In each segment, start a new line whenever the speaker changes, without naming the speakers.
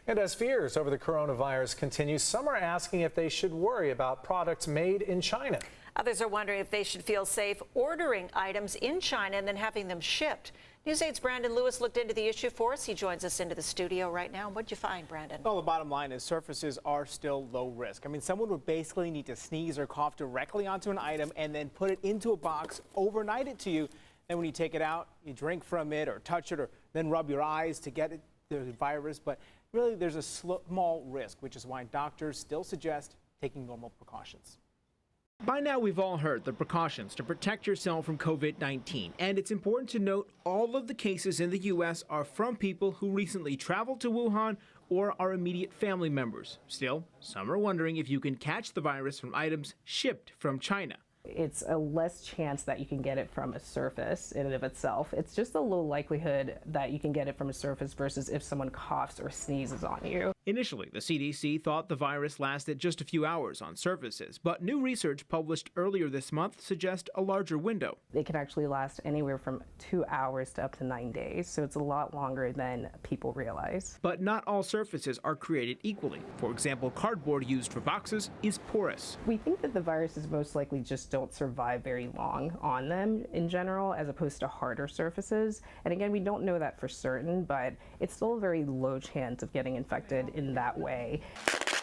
And as fears over the coronavirus continue, some are asking if they should worry about products made in China.
Others are wondering if they should feel safe ordering items in China and then having them shipped. News 8's Brandon Lewis looked into the issue for us. He joins us into the studio right now. What'd you find, Brandon?
Well, the bottom line is surfaces are still low risk. I mean, someone would basically need to sneeze or cough directly onto an item and then put it into a box, overnight it to you. Then when you take it out, you drink from it or touch it or then rub your eyes to get the virus. But really, there's a small risk, which is why doctors still suggest taking normal precautions.
By now, we've all heard the precautions to protect yourself from COVID-19, and it's important to note all of the cases in the U.S. are from people who recently traveled to Wuhan or are immediate family members. Still, some are wondering if you can catch the virus from items shipped from China.
It's a less chance that you can get it from a surface in and of itself. It's just a low likelihood that you can get it from a surface versus if someone coughs or sneezes on you.
Initially, the CDC thought the virus lasted just a few hours on surfaces, but new research published earlier this month suggests a larger window.
It can actually last anywhere from 2 hours to up to 9 days, so it's a lot longer than people realize.
But not all surfaces are created equally. For example, cardboard used for boxes is porous.
We think that the viruses most likely just don't survive very long on them in general, as opposed to harder surfaces. And again, we don't know that for certain, but it's still a very low chance of getting infected in that way.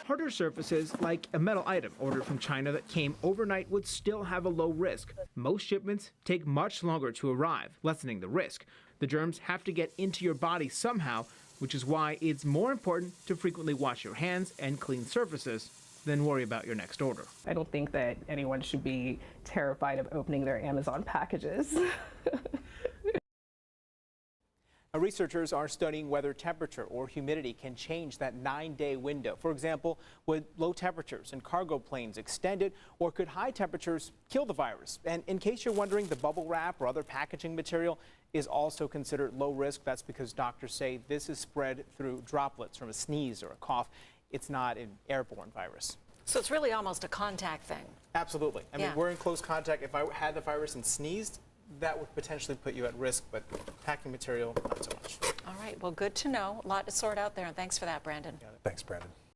Harder surfaces, like a metal item ordered from China that came overnight, would still have a low risk. Most shipments take much longer to arrive, lessening the risk. The germs have to get into your body somehow, which is why it's more important to frequently wash your hands and clean surfaces than worry about your next order.
I don't think that anyone should be terrified of opening their Amazon packages.
Now, researchers are studying whether temperature or humidity can change that 9-day window. For example, would low temperatures in cargo planes extend it, or could high temperatures kill the virus? And in case you're wondering, the bubble wrap or other packaging material is also considered low risk. That's because doctors say this is spread through droplets from a sneeze or a cough. It's not an airborne virus.
So it's really almost a contact thing.
Absolutely. I mean, we're in close contact. If I had the virus and sneezed, that would potentially put you at risk, but packing material, not so much.
All right, well, good to know. A lot to sort out there, and thanks for that, Brandon.
Thanks, Brandon.